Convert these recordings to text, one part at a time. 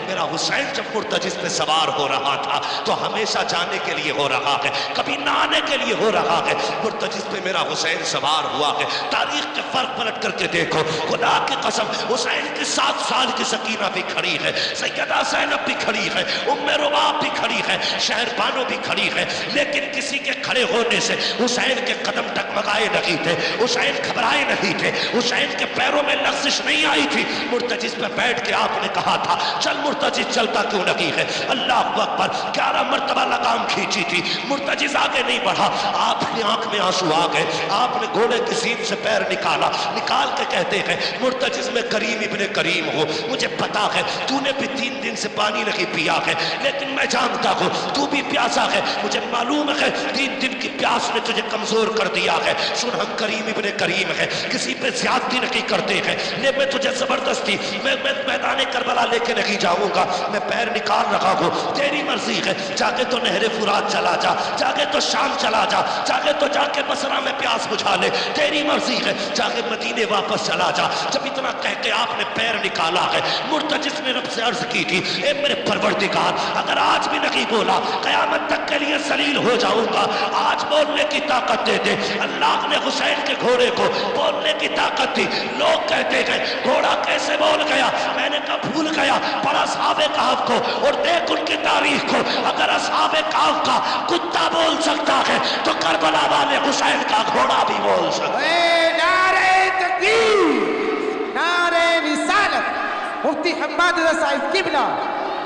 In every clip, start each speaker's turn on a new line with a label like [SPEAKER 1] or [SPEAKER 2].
[SPEAKER 1] میرا حسین جب مرتجز پہ سوار ہو رہا تھا تو ہمیشہ جانے کے لیے ہو رہا ہے، کبھی نہ آنے کے لیے ہو رہا ہے، مرتجز پہ میرا حسین سوار ہوا ہے۔ تاریخ کے فرق پلٹ کر کے دیکھو، خدا کی قسم حسین کی 7 سال کی سکینہ بھی کھڑی ہے، سیدہ زینب بھی کھڑی ہے، ام رباب بھی کھڑی ہے، شہر بانو بھی کھڑی ہے، لیکن کسی کے کھڑے ہونے سے حسین کے قدم ڈگمگائے نہیں تھے، حسین گھبرائے نہیں تھے، حسین کے پیروں میں لغزش نہیں آئی تھی۔ مرتجز پہ بیٹھ کے آپ نے کہا تھا چل مرتجز، چلتا کیوں نہیں ہے؟ اللہ اکبر، 11 مرتبہ لگام کھینچی تھی، مرتجز آگے نہیں بڑھا، آپ کی آنکھ میں آنسو آ گئے، آپ نے گھوڑے کی سیٹ سے پیر نکالا، نکال کے کہتے ہیں مرتجز میں کریم ابن کریم ہوں، مجھے پتا ہے تو نے بھی 3 دن سے پانی نہیں پیا ہے، لیکن میں جانتا ہوں تو بھی پیاسا ہے، مجھے معلوم ہے 3 دن کی پیاس نے تجھے کمزور کر دیا ہے، سن ہم کریم ابن کریم ہے، کسی پہ زیادتی نہیں کرتے ہیں، لے میں تجھے زبردستی میں میدان کربلا لے کے نہیں جاؤں گا، میں پیر نکال رہا ہوں، تیری مرضی ہے، چاہے تو نہر فرات چلا جا، چاہے تو شام چلا جا، چاہے تو جا کے بصرہ میں پیاس بجھا لے، تیری مرضی ہے، چاہے مدینے واپس چلا جا۔ جب اتنا کہہ کے آپ نے پیر نکالا ہے، مرتجز نے رب سے عرض کی تھی اے میرے پروردگار، اگر آج بھی نہیں بولا قیامت تک کے لیے ذلیل ہو جاؤں گا، آج بولنے کی طاقت دے دے۔ اللہ نے حسین کے گھوڑے کو بولنے کی طاقت دی، لوگ کہتے ہیں گھوڑا کیسے بول گیا؟ میں نے کہا بھول گیا، پڑھا اصحاب کہف کو اور دیکھ ان کی تاریخ کو، اگر اصحاب کہف کا کتا بول سکتا ہے تو کربلا والے حسین کا گھوڑا بھی بول سکتا ہے۔
[SPEAKER 2] نعرہ تکبیر، نعرہ رسالت، مفتی حماد رضا صاحب قبلہ،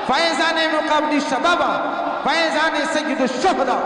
[SPEAKER 2] فیضان مقابل شبابہ، فیضان سید الشہداء۔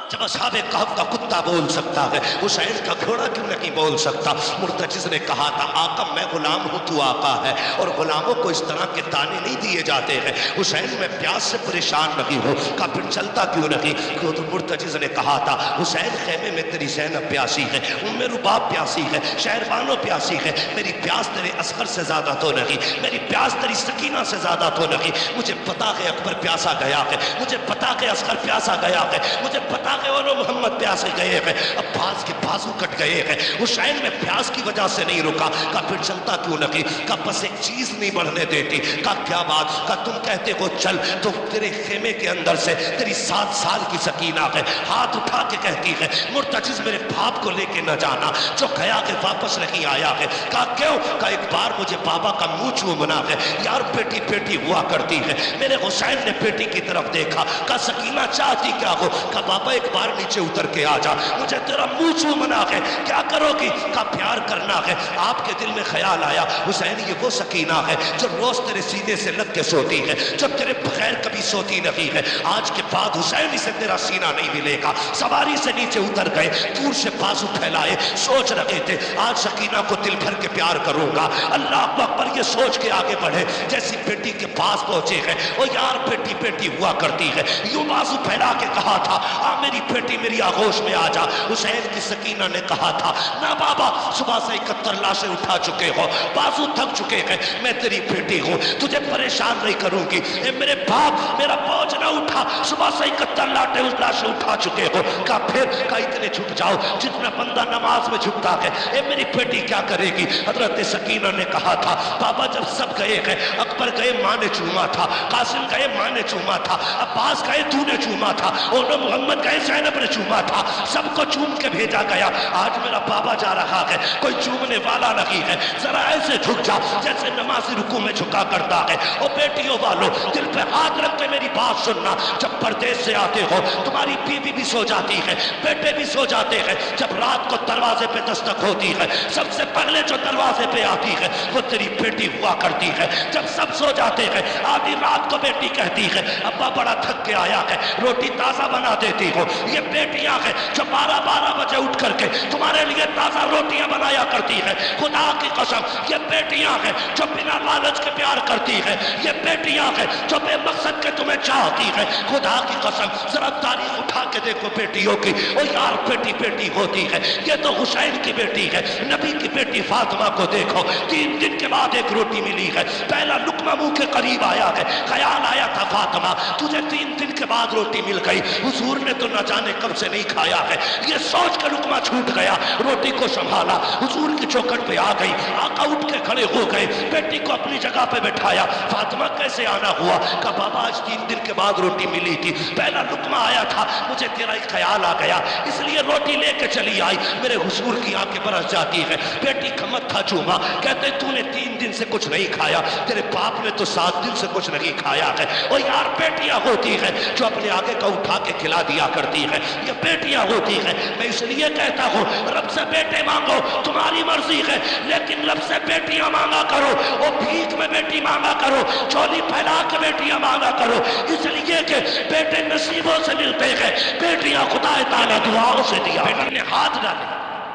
[SPEAKER 1] جب اصحاب کہف کا کتا بول سکتا ہے، حسین کا گھوڑا کیوں نہیں بول سکتا؟ مرتجز نے کہا تھا آقا میں غلام ہوں، تو آقا ہے، اور غلاموں کو اس طرح کے تانے نہیں دیے جاتے ہیں۔ حسین میں پیاس سے پریشان نہیں ہوں، کہا پھر چلتا کیوں نہیں؟ کیوں تو مرتجز نے کہا تھا حسین خیمے میں تیری زینب پیاسی ہے، ام رباب پیاسی ہے، شہر بانو پیاسی ہے، میری پیاس تیرے اصغر سے زیادہ تو نہیں، میری پیاس تیری سکینہ سے زیادہ تو نہیں، مجھے پتا ہے اکبر پیاسا گیا ہے، مجھے پتا ہے اصغر پیاسا گیا ہے، مجھے پتا ہے اور محمد پیاسے گئے ہیں، عباس کے بازو کٹ گئے ہیں، حسین میں پیاس کی وجہ سے نہیں رکا، کہا پھر چلتا کیوں نہیں؟ کہا بس ایک چیز نہیں بڑھنے دیتی۔ کہا کیا بات؟ کہا تم کہتے ہو چل، تو تیرے خیمے کے اندر سے تیری 7 سال کی سکینہ ہے، ہاتھ اٹھا کے کہتی ہے مرتجز میرے باپ کو لے کے نہ جانا، جو گیا کہ واپس نہیں آیا ہے۔ کہا کیوں؟ کہا ایک بار مجھے بابا کا منہ چومنا ہے، یار بیٹی بیٹی ہوا کرتی ہے، میرے حسین نے بیٹی کی طرف دیکھا، کہا سکینہ چاہتی کیا ہو؟ کہا بابا ایک بار نیچے اتر کے آ جا، مجھے تیرا منہ چومنا ہے، کیا کرو گی؟ کہا پیار کرنا ہے۔ آپ کے دل میں خیال آیا حسین یہ وہ سکینہ ہے جو روز تیرے سینے سے لگ کے سوتی ہے، جو تیرے بغیر کبھی سوتی نہیں ہے، آج کے بعد حسین اسے تیرا سینہ نہیں ملے گا۔ سواری سے نیچے اتر گئے، دور سے بازو پھیلائے، سوچ رہے تھے آج سکینہ کو دل بھر کے پیار کروں گا۔ اللہ اکبر، یہ سوچ کے آگے بڑھے، جیسی بیٹی کے پاس پہنچے ہیں، او یار بیٹی بیٹی ہوا کرتی ہے، یوں بازو پھیلا کے کہا تھا آ میری بیٹی میری آغوش میں آ جا۔ حسین کی سکینہ نے کہا تھا نہ بابا، صبح سے 71 لاشیں اٹھا چکے ہو، بازو تھک چکے ہیں، میں تیری بیٹی ہوں، تجھے پریشان نہیں کروں گی۔ اے میرے باپ میرا بوجھ نہ اٹھا، صبح سے 71 لاشیں اٹھا چکے ہو۔ کہا پھر؟ کہا اتنے جھک جاؤ جتنا بندہ نماز میں جھکتا ہے۔ اے میری بیٹی کیا کرے گی؟ حضرت سکینہ نے کہا تھا بابا جب سب گئے ہیں، اکبر گئے ماں نے چوما تھا، قاسم گئے ماں نے چوما تھا، عباس گئے تو نے چوما تھا، اور محمد گئے زینب نے چوما تھا، سب کو چوم کے بھیجا گیا۔ آج میرا بابا جا رہا ہے، کوئی چومنے والا نہیں ہے، ذرا ایسے جھک جا جیسے نمازی رکوع میں جھکا کرتا ہے۔ اور بیٹیوں والو دل پہ ہاتھ رکھ کے میری بات سننا، جب پردیس سے آتے ہو تمہاری بیوی بھی سو جاتی ہے، بیٹے بھی سو جاتے ہیں، جب رات کو دروازے پہ دستک ہوتی ہے سب سے پہلے جو دروازے پہ آتی ہے وہ تیری بیٹی ہوا کرتی ہے۔ جب سب سو جاتے ہیں آدھی رات کو بیٹی کہتی ہے ابا بڑا تھک کے آیا ہے، روٹی تازہ بنا دیتی ہو۔ یہ بیٹیاں ہیں جو 12 بجے اٹھ کر کے تمہارے لیے تازہ روٹیاں بنایا کرتی ہے۔ خدا کی قسم یہ بیٹیاں ہیں جو بنا لالچ کے پیار کرتی ہے، یہ بیٹیاں ہیں جو بے مقصد کے تمہیں چاہتی ہے۔ خدا کی قسم ذرا تاریخ اٹھا کے دیکھو بیٹیوں کی، او یار بیٹی بیٹی ہوتی ہے۔ یہ تو حسین کی بیٹی ہے، نبی کی بیٹی فاطمہ کو دیکھو، 3 دن کے بعد ایک روٹی ملی ہے، پہلا لقمہ منہ کے قریب آیا ہے، خیال آیا تھا فاطمہ تجھے 3 دن کے بعد روٹی مل گئی، حضور نے تو نہ جانے کب سے نہیں کھایا ہے۔ یہ سوچ کے لقمہ چھوٹ گیا، روٹی کو سنبھالا، حضور کی چوکھٹ پہ آ گئی، آقا اٹھ کے کھڑے ہو گئے، بیٹی کو اپنی جگہ پہ بٹھایا۔ فاطمہ کیسے آنا ہوا؟ کہا بابا آج 3 دن کے بعد روٹی ملی تھی، پہلا لقمہ آیا تھا، مجھے تیرا ایک خیال آ گیا، اس لیے روٹی لے کے چلی آئی۔ میرے حضور کی آنکھیں برس جاتی ہے، بیٹی کا متھا چوما، کہتے تو نے 3 دن سے کچھ نہیں کھایا، تیرے باپ نے تو 7 دن سے کچھ نہیں کھایا ہے۔ اور یار بیٹیاں ہوتی ہیں جو اپنے آگے کا اٹھا کے کھلا دیا کرتی ہے، یہ بیٹیاں ہوتی ہیں۔ میں اس لیے کہتا ہوں رب سے بیٹے مانگو، تمہاری مرضی ہے، لیکن رب سے بیٹیاں مانگا کرو، اور بھیک میں بیٹی مانگا کرو، چولی پھیلا کے بیٹیاں مانگا کرو، اس لیے کہ بیٹے نصیبوں سے ملتے ہیں، بیٹیاں خدا تعالیٰ دعاؤں سے دیا۔ بیٹی نے ہاتھ ڈالے،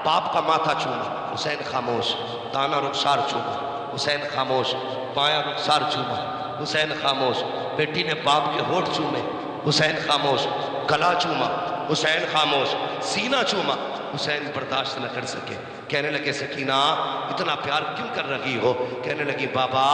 [SPEAKER 1] باپ کا ماتھا چوما، حسین خاموش، دانا رخسار چوما، حسین خاموش، بایاں رخسار چوما، حسین خاموش، بیٹی نے باپ کے ہونٹ چومے، حسین خاموش، گلا چوما، حسین خاموش، سینہ چوما، حسین برداشت نہ کر سکے، کہنے لگے سکینہ اتنا پیار کیوں کر رہی ہو؟ کہنے لگی بابا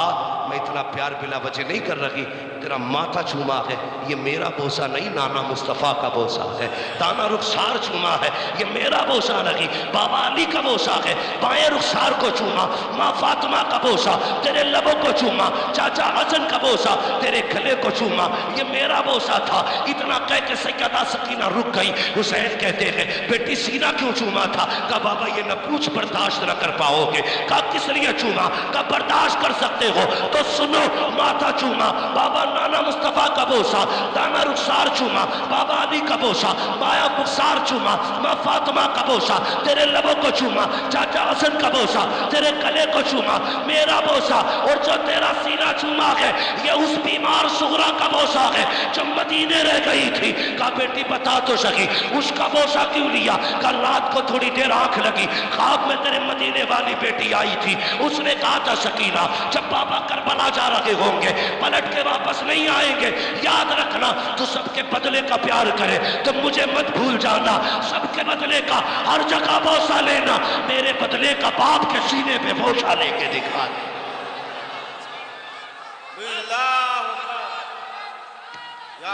[SPEAKER 1] میں اتنا پیار بلا وجہ نہیں کر رہی، تیرا ماتھا چوما ہے، یہ میرا بوسہ نہیں، نانا مصطفیٰ کا بوسہ ہے، دانا رخسار چوما ہے، یہ میرا بوسہ نہیں، بابا علی کا بوسہ ہے، بائیں رخسار کو چوما، ماں فاطمہ کا بوسہ، تیرے لبوں کو چوما، چاچا حسن کا بوسہ، تیرے گلے کو چوما، یہ میرا بوسہ تھا۔ اتنا کہہ کے سیدہ سکینہ رک گئی۔ حسین کہتے ہیں بیٹی سینہ کیوں چوما تھا؟ کہا بابا یہ نہ پوچھ، برداشت نہ کر پاؤ گے۔ کہا کس لیے چوما؟ کہا برداشت کر سکتے ہو تو سنو، ماتھا چوما، بابا نانا مصطفیٰ کا بوسہ، دانا رخسار چوما، بابا علی کا بوسہ، بایاں رخسار چوما، ماں فاطمہ کا بوسہ، تیرے لبوں کو چوما، چاچا حسن کا بوسہ، تیرے گلے کو چوما، میرا بوسہ، اور جو تیرا سینہ چوما ہے یہ اس بیمار صغرا کا بوسہ ہے جو مدینے رہ گئی تھی۔ کہا بیٹی بتا تو سکی اس کا بوسہ کیوں لیا؟ کہا رات کو تھوڑی دیر آنکھ لگی، خواب میں تیرے مدینے والی بیٹی آئی تھی، اس نے کہا تھا سکینہ جب بابا کربلا جا رہے ہوں گے پلٹ کے واپس نہیں آئیں گے، یاد رکھنا تو سب کے بدلے کا پیار کرے، تو مجھے مت بھول جانا، سب کے بدلے کا ہر جگہ بوسہ لینا، میرے بدلے کا باپ کے سینے پہ بوسہ لے کے دکھا دے۔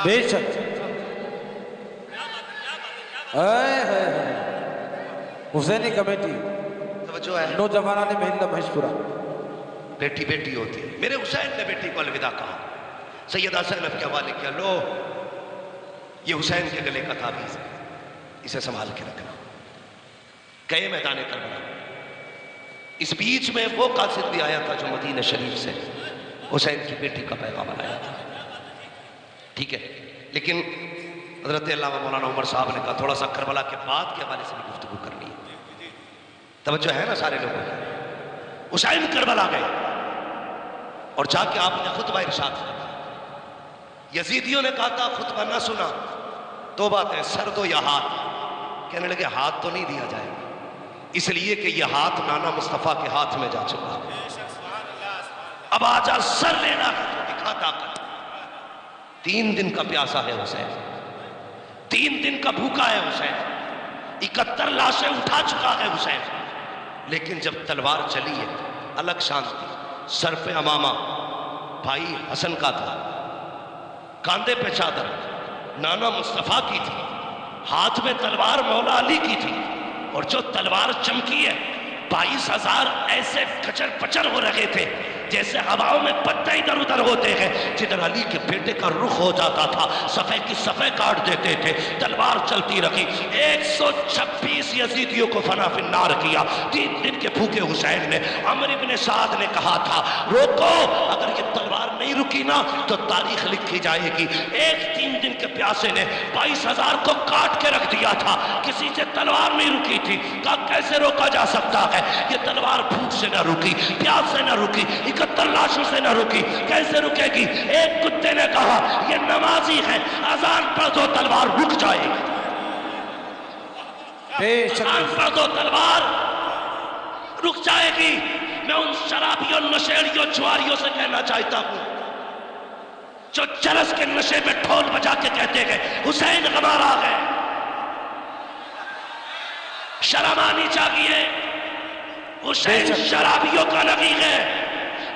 [SPEAKER 2] بے شک حسینی کمیٹی
[SPEAKER 1] توجہ ہے،
[SPEAKER 2] نوجوانان محلہ مہشپورہ،
[SPEAKER 1] بیٹی بیٹی ہوتی ہے۔ میرے حسین نے بیٹی کو الوداع کہا، سیدہ زینب کے حوالے کیا، لو یہ حسین کے گلے کا تعویذ ہے، اسے سنبھال کے رکھنا۔ گئے میدان کربلا، اس بیچ میں وہ قاصد بھی آیا تھا جو مدینہ شریف سے حسین کی بیٹی کا پیغام لایا تھا، ٹھیک ہے، لیکن حضرت علامہ مولانا عمر صاحب نے کہا تھوڑا سا کربلا کے بعد کے حوالے سے بھی گفتگو کرنی ہے، توجہ ہے نا سارے لوگوں کو۔ حسین کربلا گئے اور جا کے آپ نے خطبہ ارشاد فرمایا، یزیدیوں نے کہا تھا خطبہ نہ سنا، دو باتیں، سر دو یا ہاتھ، کہنے لگے ہاتھ تو نہیں دیا جائے گا، اس لیے کہ یہ ہاتھ نانا مصطفیٰ کے ہاتھ میں جا چکا، اب آجا سر لینا ہے تو دکھا طاقت۔ 3 دن کا پیاسا ہے حسین، 3 دن کا بھوکا ہے حسین، 71 لاشیں اٹھا چکا ہے حسین، لیکن جب تلوار چلی ہے الگ شانتی، سر پہ امامہ بھائی حسن کا تھا، کاندھے پہ چادر نانا مصطفیٰ کی تھی، ہاتھ میں تلوار مولا علی کی تھی، اور جو تلوار چمکی ہے 22,000 ایسے کچر پچر ہو رہے تھے جیسے ہواؤں میں پتے ادھر ادھر ہوتے ہیں، جدھر علی کے بیٹے کا رخ ہو جاتا تھا صفحے کی صفحے کاٹ دیتے تھے، تلوار چلتی رہی، 126 یزیدیوں کو فنا فی النار کیا۔ 3 دن کے بھوکے حسین نے، عمر بن سعد نے کہا تھا روکو، اگر یہ تلوار نہیں رکی نا تو تاریخ لکھی جائے گی۔ 3 دن کے پیاسے نے 22,000 کو کاٹ کے رکھ دیا تھا، کسی سے تلوار نہیں رکی تھی، کہا کیسے روکا جا سکتا ہے؟ یہ تلوار بھوک سے نہ رکی، پیاس سے نہ رکی، 71 لاشوں سے نہ رکی، کیسے رکے گی؟ ایک کتے نے کہا یہ نمازی ہے، اذان پڑھ دو تلوار رک جائے گی، اذان پڑھ دو تلوار رک جائے گی۔ میں ان شرابیوں نشیڑیوں جواریوں سے کہنا چاہتا ہوں جو چرس کے نشے میں ڈھول بجا کے کہتے ہیں حسین ہمارا ہے، شرم آنی چاہیے، حسین شرابیوں کا نہیں ہے،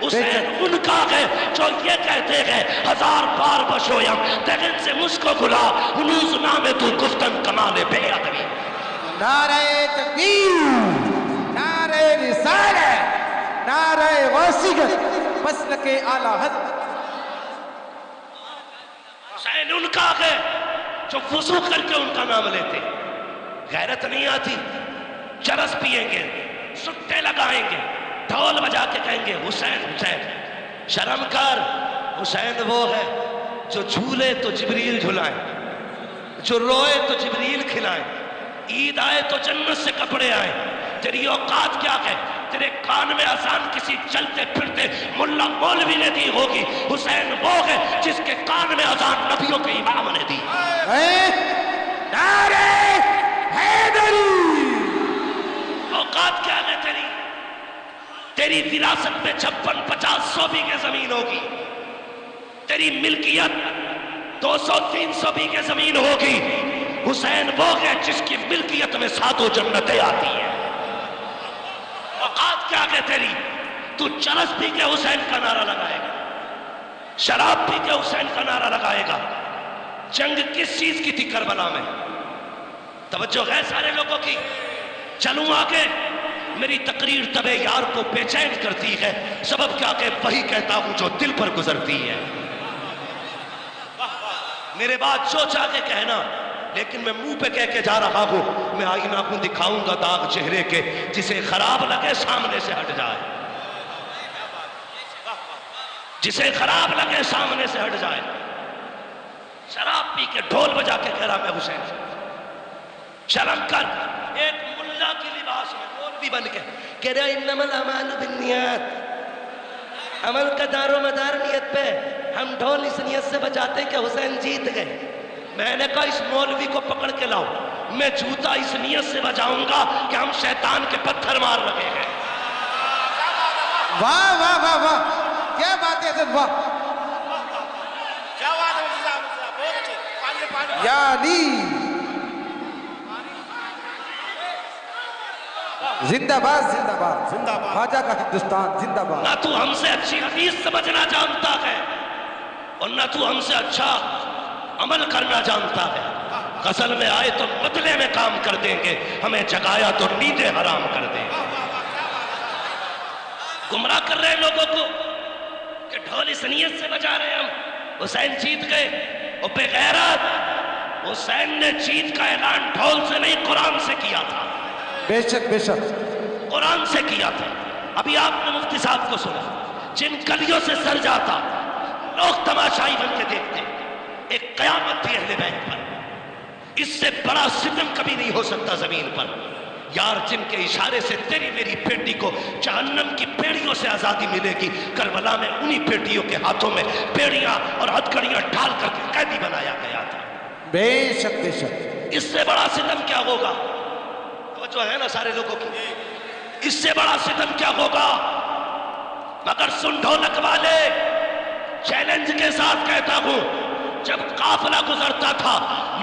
[SPEAKER 1] حسین ان کا ہے جو یہ کہتے ہیں 1000 بار بشویم تغن سے مجھ کو گلا ہنوز نام تو گفتن کمال بے ادبی۔
[SPEAKER 2] نعرہ تکبیر، نعرہ رسالت، نعرہ غوثیت، مسلک اعلی حضرت۔
[SPEAKER 1] حسین ان کا ہے جو وضو کر کے ان کا نام لیتے، غیرت نہیں آتی، چرس پیئیں گے، سٹے لگائیں گے، ڈھول بجا کے کہیں گے حسین حسین۔ شرم کر، حسین وہ ہے جو جھولے تو جبریل جھلائیں، جو روئے تو جبریل کھلائیں، عید آئے تو جنت سے کپڑے آئیں۔ تیری اوقات کیا ہے؟ تیرے کان میں اذان کسی چلتے پھرتے ملا مولوی نے دی ہوگی، حسین وہ ہے جس کے کان میں اذان نبیوں کے امام نے دی۔
[SPEAKER 2] نعرہ حیدری،
[SPEAKER 1] اوقات کیا ہے تیری؟ تیری وراثت میں 56 50 100 بیگھے زمین ہوگی، تیری ملکیت 200 300 بیگھے زمین ہوگی۔ حسین وہ ہے جس کی ملکیت میں 7 جنتیں آتی ہیں۔ اوقات کیا ہے تیری؟ تو چرس پی کے حسین کا نعرہ لگائے گا، شراب پی کے حسین کا نعرہ لگائے گا۔ جنگ کس چیز کی تھی کربلا میں؟ توجہ ہے سارے لوگوں کی؟ چلوں آگے؟ میری تقریر طبع یار کو بے چین کرتی ہے، سبب کیا کہ وہی کہتا ہوں جو دل پر گزرتی ہے۔ میرے بات جو چاہ کے کہنا، لیکن میں منہ پہ کہہ کے جا رہا ہوں، میں آئینہ کو دکھاؤں گا داغ چہرے کے، جسے خراب لگے سامنے سے ہٹ جائے، جسے خراب لگے سامنے سے ہٹ جائے۔ شراب پی کے ڈھول بجا کے کہہ رہا میں حسین سے، شرم کر۔ ایک ملا کی لباس میں مولوی بن کے کہہ رہا انما الاعمال بالنیات، عمل کا دار و مدار نیت پہ، ہم ڈھول اس نیت سے بجاتے ہیں کہ حسین جیت گئے۔ میں نے کہا اس مولوی کو پکڑ کے لاؤ، میں جوتا اس نیت سے بجاؤں گا کہ ہم شیطان کے پتھر مار رہے ہیں۔
[SPEAKER 2] واہ واہ واہ واہ، کیا بات ہے حضرت، واہ
[SPEAKER 3] کیا بات ہے بہت اچھے، پانی
[SPEAKER 2] یا علی، زندہ باد زندہ باد،
[SPEAKER 3] زندہ باد۔
[SPEAKER 2] خواجہ کا ہندوستان زندہ باد۔
[SPEAKER 1] نہ تو ہم سے اچھی حدیث سمجھنا جانتا ہے اور نہ تو ہم سے اچھا عمل کرنا جانتا ہے۔ غزل میں آئے تو مطلع میں کام کر دیں گے، ہمیں جگایا تو نیندیں حرام کر دیں گے۔ گمراہ کر رہے ہیں لوگوں کو کہ ڈھول اس نیت سے بجا رہے ہیں ہم حسین جیت گئے۔ اور بے غیرت، حسین نے جیت کا اعلان ڈھول سے نہیں قرآن سے کیا تھا،
[SPEAKER 2] بے شک بے شک،
[SPEAKER 1] قرآن سے کیا تھا۔ ابھی آپ نے مفتی صاحب کو سنا، جن گلیوں سے سر جاتا لوگ تماشائی بن کے دیکھتے، ایک قیامت تھی اہل بیت پر، اس سے بڑا ستم کبھی نہیں ہو سکتا زمین پر۔ یار جن کے اشارے سے تیری میری بیٹی کو جہنم کی بیڑیوں سے آزادی ملے گی، کربلا میں انہی بیٹیوں کے ہاتھوں میں بیڑیاں اور ہتھکڑیاں ڈال کر کے قیدی بنایا گیا تھا۔
[SPEAKER 2] بے شک بے شک،
[SPEAKER 1] اس سے بڑا ستم کیا ہوگا؟ توجہ ہے نا سارے لوگوں کی؟ اس سے بڑا ستم کیا ہوگا؟ مگر سن ڈھولک والے، چیلنج کے ساتھ کہتا ہوں، جب قافلہ گزرتا تھا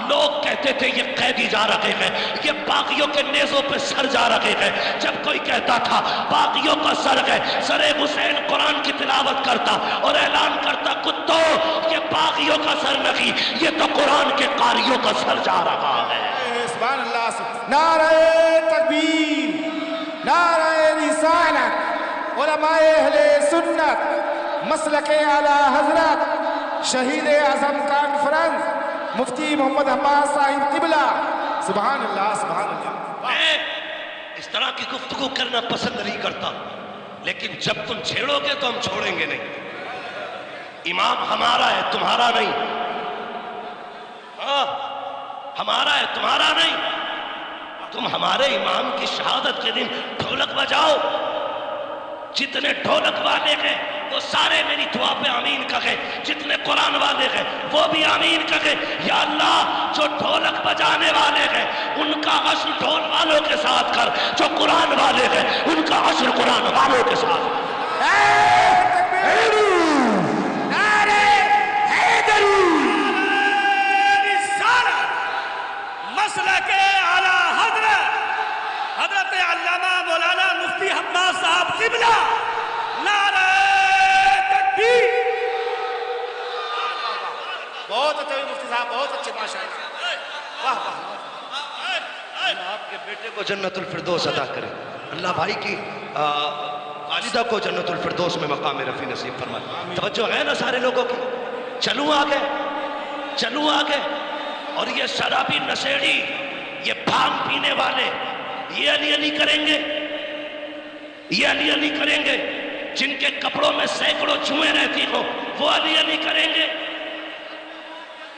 [SPEAKER 1] لوگ کہتے تھے یہ قیدی جا رہے ہیں، یہ باغیوں کے نیزوں پہ سر جا رہے ہیں۔ جب کوئی کہتا تھا باغیوں کا سر ہے، سر حسین قرآن کی تلاوت کرتا اور اعلان کرتا کتو یہ باغیوں کا سر نہیں، یہ تو قرآن کے قاریوں کا سر جا رہا ہے۔
[SPEAKER 3] سبحان اللہ۔ نعرہ تکبیر، نعرہ رسالت، علماء اہل سنت، مسلک اعلی حضرت، شہید اعظم کانفرنس، مفتی محمد عباس صاحب قبلہ، سبحان اللہ سبحان اللہ۔
[SPEAKER 1] میں اس طرح کی گفتگو کرنا پسند نہیں کرتا، لیکن جب تم چھیڑو گے تو ہم چھوڑیں گے نہیں۔ امام ہمارا ہے تمہارا نہیں، ہاں ہمارا ہے تمہارا نہیں۔ تم ہمارے امام کی شہادت کے دن ڈھولک بجاؤ، جتنے ڈھولک والے ہیں وہ سارے میری دعا پہ آمین کہے، جتنے قرآن والے ہیں وہ بھی آمین کہے۔ یا اللہ جو ڈھولک بجانے والے ہیں ان کا عشر ڈھول والوں کے ساتھ کر، جو قرآن والے ہیں ان کا عشر قرآن والوں کے ساتھ۔
[SPEAKER 4] مسلک اعلی حضرت علامہ مولانا مفتی عباس صاحب قبلہ، نعرہ تکبیر۔
[SPEAKER 3] بہت اچھے مفتی صاحب، بہت اچھے، ماشاءاللہ، واہ واہ۔
[SPEAKER 1] اللہ آپ کے بیٹے کو جنت الفردوس عطا کرے، اللہ بھائی کی والدہ کو جنت الفردوس میں مقام رفیع نصیب فرمائے۔ توجہ ہے نا سارے لوگوں کی؟ چلوں آگے، چلوں آگے۔ اور یہ شرابی نشیڑی، یہ بھانگ پینے والے، یہ علی علی کریں گے، یہ علی علی کریں گے۔ جن کے کپڑوں میں سینکڑوں جوئیں رہتی ہو وہ علی علی کریں گے۔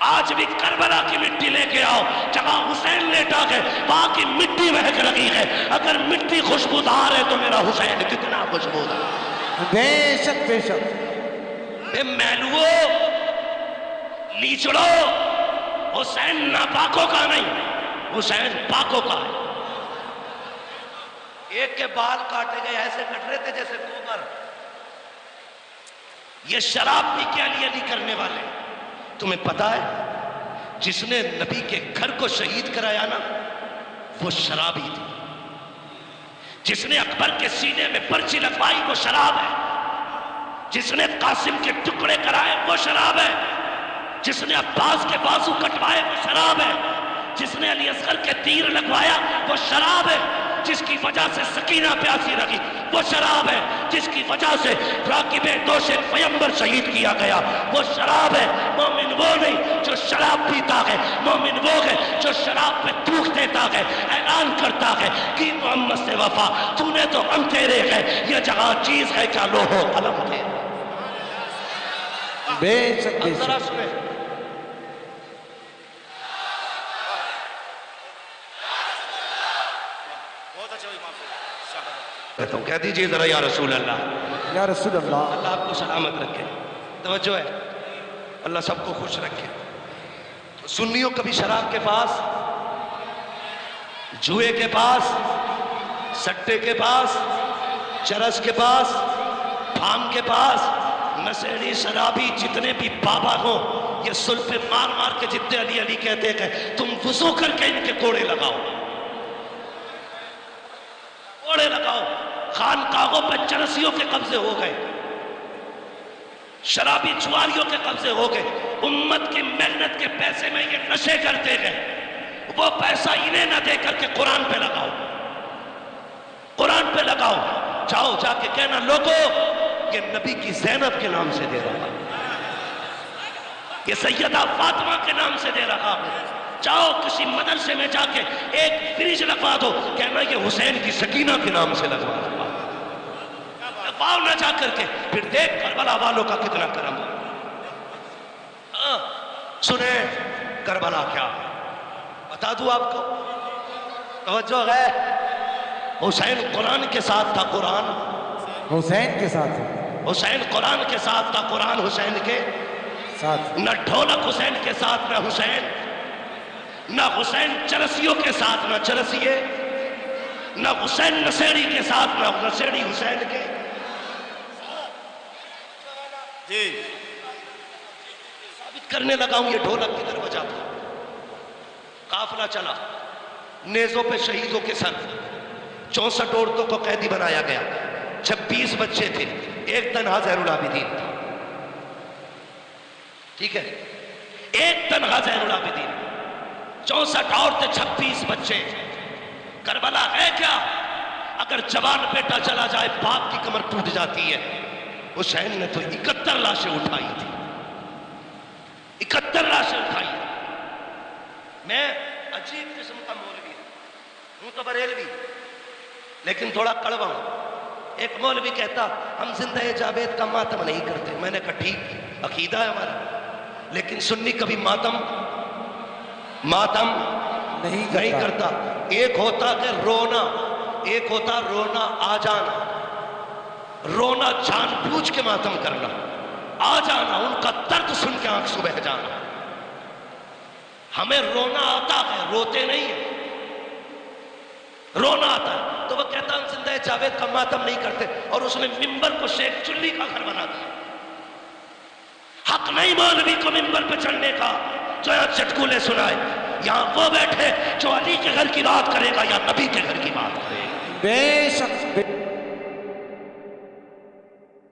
[SPEAKER 1] آج بھی کربلا کی مٹی لے کے آؤ، جہاں حسین لیٹا ہے وہاں کی مٹی مہک رہی ہے۔ اگر مٹی خوشبودار ہے تو میرا حسین کتنا خوشبودار۔
[SPEAKER 2] بے شک بے شک۔
[SPEAKER 1] اے میلوو، لیچڑو، حسین ناپاکوں کا نہیں، حسین پاکوں کا ہے۔ ایک کے بال کاٹے گئے ایسے کٹ رہے تھے جیسے گوبر۔ یہ شراب پی کے علی علی کرنے والے، تمہیں پتا ہے جس نے نبی کے گھر کو شہید کرایا نا وہ شرابی تھی، جس نے اکبر کے سینے میں پرچی لگوائی وہ شراب ہے، جس نے قاسم کے ٹکڑے کرائے وہ شراب ہے، جس نے عباس کے بازو کٹوائے وہ شراب ہے، جس نے علی اصغر کے تیر لگوایا وہ شراب ہے، جس کی وجہ سے سکینہ پیاسی رہی وہ شراب ہے، جس کی وجہ سے راکب دوش پیمبر شہید کیا گیا وہ شراب ہے۔ مومن وہ نہیں جو شراب پیتا ہے، مومن وہ ہے جو شراب پہ تھوک دیتا ہے، اعلان کرتا ہے کہ محمد سے وفا، تو نے تو ہم تیرے ہے، یہ جہاں چیز ہے کیا لوح و قلم تھے۔
[SPEAKER 2] بے شک بے
[SPEAKER 1] اب ذرا
[SPEAKER 2] شک۔
[SPEAKER 1] سنیں، کہتا ہوں کہہ دیجئے ذرا یا رسول اللہ،
[SPEAKER 2] یا رسول اللہ۔
[SPEAKER 1] اللہ آپ کو سلامت رکھے۔ توجہ ہے، اللہ سب کو خوش رکھے۔ سنیوں کبھی شراب کے پاس، جوئے کے پاس، سٹے کے پاس، چرس کے پاس، بھانگ کے پاس، نشیڑی شرابی جتنے بھی بابا ہوں، یہ سل پہ مار مار کے جتنے علی علی کہتے ہیں تم وضو کر کے ان کے کوڑے لگاؤ، کوڑے لگاؤ۔ خانقاہوں پہ چرسیوں کے قبضے ہو گئے، شرابی جواریوں کے قبضے ہو گئے، امت کی محنت کے پیسے میں یہ نشے کرتے گئے، وہ پیسہ انہیں نہ دے کر کے قرآن پہ لگاؤ، قرآن پہ لگاؤ۔ جاؤ جا کے کہنا لوگوں یہ نبی کی زینب کے نام سے دے رہا، یہ سیدہ فاطمہ کے نام سے دے رہا ہوں۔ جاؤ کسی مدرسے میں جا کے ایک فریج لگوا دو، کہنا یہ حسین کی سکینہ کے نام سے لگوا دو، لگواؤ نہ جا کر کے، پھر دیکھ کربلا والوں کا کتنا کرم ہے۔ سنیں کربلا کیا بتا دوں آپ کو، توجہ ہے، حسین قرآن کے ساتھ تھا، قرآن
[SPEAKER 2] حسین کے ساتھ ہے،
[SPEAKER 1] حسین قرآن کے ساتھ تھا، قرآن حسین کے
[SPEAKER 2] ساتھ۔
[SPEAKER 1] نہ ڈھولک حسین کے ساتھ نہ حسین، نہ حسین چرسیوں کے ساتھ نہ چرسیے، نہ حسین نشیڑی کے ساتھ نہ نشیڑی حسین کے۔
[SPEAKER 3] جی
[SPEAKER 1] ثابت کرنے لگا ہوں یہ ڈھولک کدھر بجا تھا۔ قافلہ چلا، نیزوں پہ شہیدوں کے سر، 64 عورتوں کو قیدی بنایا گیا، 26 بچے تھے، ایک تنہا زین العابدین تھا، ٹھیک ہے، ایک تنہا زین العابدین، 64 عورتیں، 26 بچے۔ کربلا ہے کیا؟ اگر جوان بیٹا چلا جائے باپ کی کمر ٹوٹ جاتی ہے، حسین نے تو 71 لاشیں اٹھائی تھی، 71 لاشیں اٹھائی۔ میں عجیب قسم کا مولوی ہوں تو بریلوی لیکن تھوڑا کڑوا ہوں۔ ایک مولوی کہتا ہم زندہ جاوید کا ماتم نہیں کرتے، میں نے کہا ٹھیک عقیدہ ہے ہمارا، لیکن سنی کبھی ماتم نہیں کرتا۔ ایک ہوتا کہ رونا، ایک ہوتا رونا آ جانا، رونا جان بوجھ کے ماتم کرنا، آ جانا ان کا درد سن کے آنکھ سے بہہ جانا۔ ہمیں رونا آتا ہے، روتے نہیں ہیں، رونا آتا ہے۔ تو وہ کہتا ہم زندہ جاوید کا ماتم نہیں کرتے، اور اس نے ممبر کو شیخ چلی کا گھر بنا دیا۔ حق نہیں مولوی کو ممبر پہ چڑھنے کا جو یہاں چٹکولے سنائے، یہاں وہ بیٹھے جو علی کے گھر کی بات کرے گا یا نبی کے گھر کی بات کرے گا۔
[SPEAKER 2] بے شک